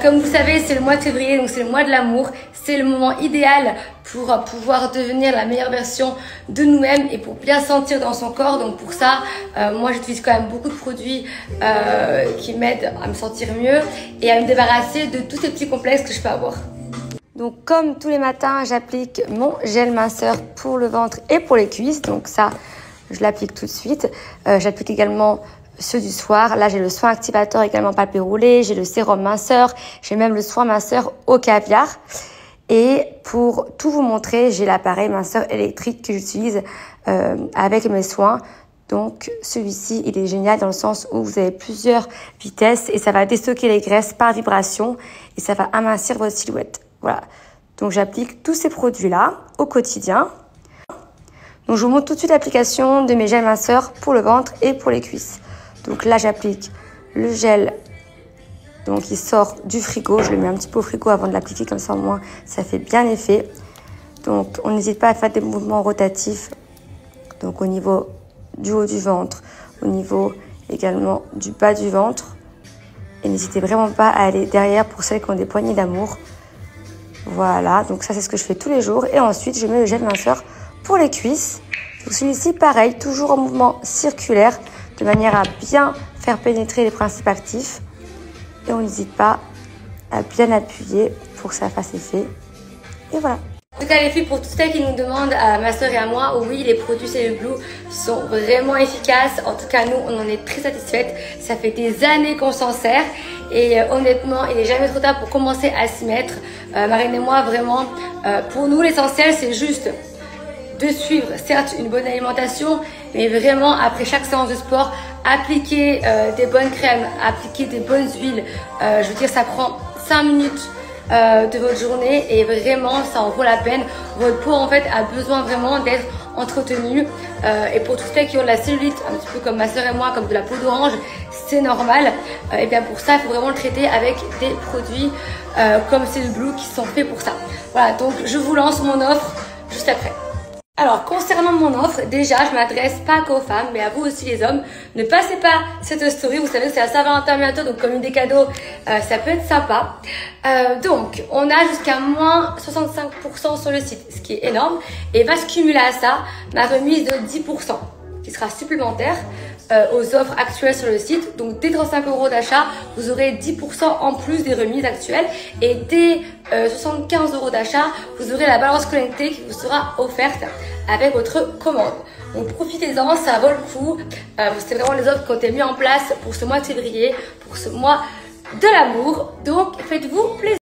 Comme vous savez, c'est le mois de février, donc c'est le mois de l'amour. C'est le moment idéal pour pouvoir devenir la meilleure version de nous-mêmes et pour bien sentir dans son corps. Donc pour ça, moi j'utilise quand même beaucoup de produits qui m'aident à me sentir mieux et à me débarrasser de tous ces petits complexes que je peux avoir. Donc comme tous les matins, j'applique mon gel minceur pour le ventre et pour les cuisses. Donc ça, je l'applique tout de suite. J'applique également ceux du soir. Là, j'ai le soin activateur également palpé roulé. J'ai le sérum minceur. J'ai même le soin minceur au caviar. Et pour tout vous montrer, j'ai l'appareil minceur électrique que j'utilise avec mes soins. Donc celui-ci, il est génial dans le sens où vous avez plusieurs vitesses et ça va déstocker les graisses par vibration et ça va amincir votre silhouette. Voilà. Donc j'applique tous ces produits-là au quotidien. Donc je vous montre tout de suite l'application de mes gels minceurs pour le ventre et pour les cuisses. Donc là, j'applique le gel, donc il sort du frigo. Je le mets un petit peu au frigo avant de l'appliquer, comme ça au moins ça fait bien effet. Donc on n'hésite pas à faire des mouvements rotatifs, donc au niveau du haut du ventre, au niveau également du bas du ventre. Et n'hésitez vraiment pas à aller derrière pour celles qui ont des poignées d'amour. Voilà, donc ça c'est ce que je fais tous les jours. Et ensuite, je mets le gel minceur pour les cuisses. Donc celui-ci, pareil, toujours en mouvement circulaire, de manière à bien faire pénétrer les principes actifs. Et on n'hésite pas à bien appuyer pour que ça fasse effet. Et voilà. En tout cas les filles, pour toutes celles qui nous demandent, à ma soeur et à moi, oui, les produits Cellule Blue sont vraiment efficaces. En tout cas nous, on en est très satisfaites. Ça fait des années qu'on s'en sert et honnêtement, il n'est jamais trop tard pour commencer à s'y mettre. Marine et moi, vraiment, pour nous l'essentiel c'est juste de suivre certes une bonne alimentation, mais vraiment après chaque séance de sport, appliquer des bonnes crèmes, appliquer des bonnes huiles. Je veux dire, ça prend 5 minutes de votre journée et vraiment ça en vaut la peine. Votre peau en fait a besoin vraiment d'être entretenue et pour tous ceux qui ont de la cellulite, un petit peu comme ma soeur et moi, comme de la peau d'orange, c'est normal. Et bien pour ça, il faut vraiment le traiter avec des produits comme Cellule Blue qui sont faits pour ça. Voilà, donc je vous lance mon offre juste après. Alors, concernant mon offre, déjà, je m'adresse pas qu'aux femmes, mais à vous aussi les hommes. Ne passez pas cette story, vous savez que c'est la Saint-Valentin bientôt, donc comme une des cadeaux, ça peut être sympa. Donc, on a jusqu'à moins 65% sur le site, ce qui est énorme. Et va se cumuler à ça ma remise de 10%, qui sera supplémentaire aux offres actuelles sur le site. Donc, dès 35 € d'achat, vous aurez 10% en plus des remises actuelles. Et dès 75 € d'achat, vous aurez la balance connectée qui vous sera offerte avec votre commande. Donc profitez-en, ça vaut le coup. C'est vraiment les offres qui ont été mises en place pour ce mois de février, pour ce mois de l'amour. Donc faites-vous plaisir.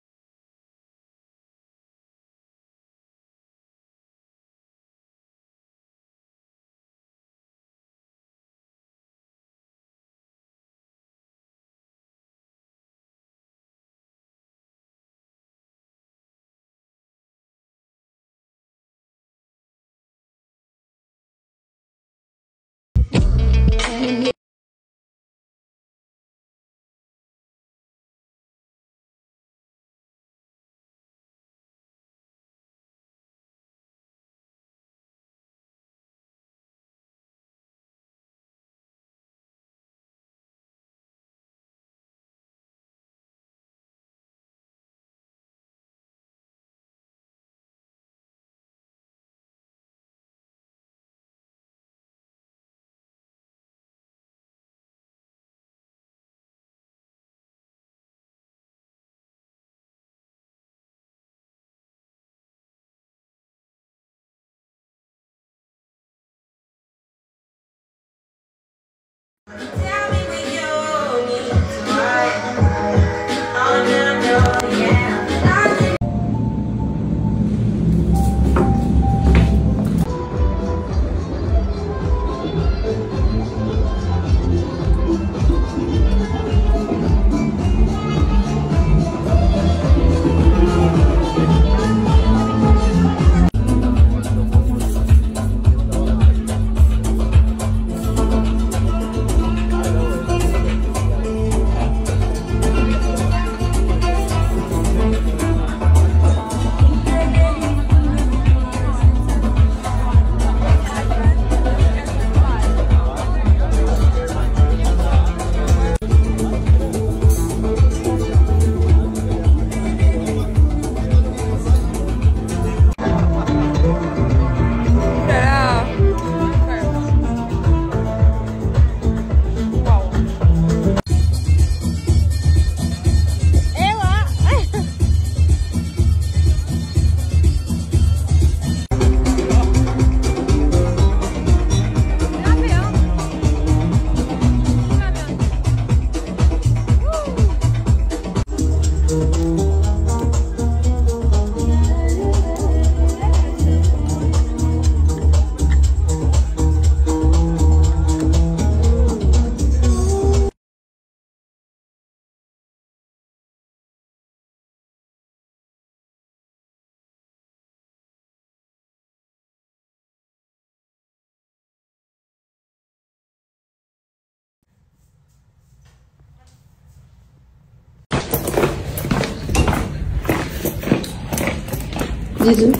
Bisous.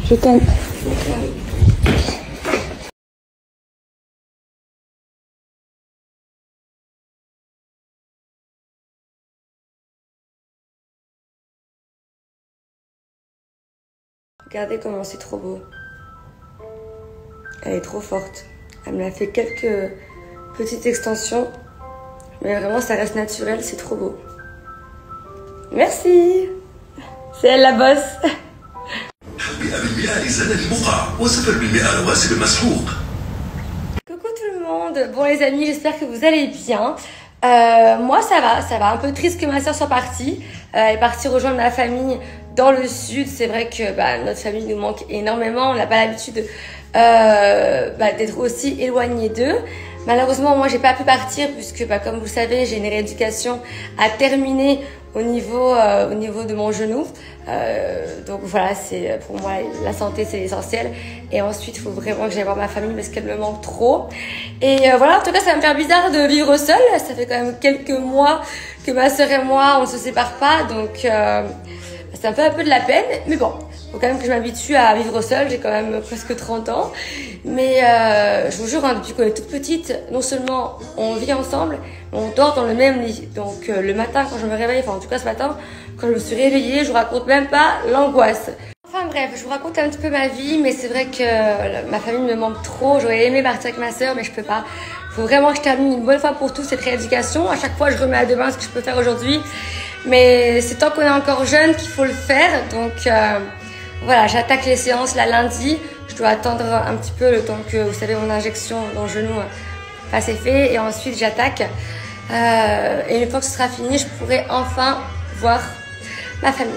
Je t'aime. Regardez comment c'est trop beau. Elle est trop forte. Elle me l'a fait quelques petites extensions. Mais vraiment, ça reste naturel, c'est trop beau. Merci. C'est elle la boss. Coucou tout le monde. Bon les amis, j'espère que vous allez bien. Moi ça va. Un peu triste que ma soeur soit partie. Elle est partie rejoindre ma famille dans le sud. C'est vrai que notre famille nous manque énormément. On n'a pas l'habitude d'être aussi éloigné d'eux. Malheureusement, moi, j'ai pas pu partir puisque, comme vous le savez, j'ai une rééducation à terminer au niveau de mon genou. Donc voilà, c'est pour moi la santé, c'est l'essentiel. Et ensuite, il faut vraiment que j'aille voir ma famille parce qu'elle me manque trop. Et voilà, en tout cas, ça va me faire bizarre de vivre seule. Ça fait quand même quelques mois que ma sœur et moi, on ne se sépare pas. Donc ça me fait un peu de la peine. Mais bon, faut quand même que je m'habitue à vivre seule. J'ai quand même presque 30 ans. Mais je vous jure, depuis qu'on est toute petite, non seulement on vit ensemble, mais on dort dans le même lit. Donc le matin, quand je me réveille, enfin en tout cas ce matin, quand je me suis réveillée, je vous raconte même pas l'angoisse. Enfin bref, je vous raconte un petit peu ma vie, mais c'est vrai que ma famille me manque trop. J'aurais aimé partir avec ma sœur, mais je peux pas. Faut vraiment que je termine une bonne fois pour toutes cette rééducation. À chaque fois, je remets à demain ce que je peux faire aujourd'hui. Mais c'est tant qu'on est encore jeune qu'il faut le faire. Donc voilà, j'attaque les séances là lundi. Je dois attendre un petit peu le temps que, vous savez, mon injection dans le genou fasse effet. Et ensuite, j'attaque. Et une fois que ce sera fini, je pourrai enfin voir ma famille.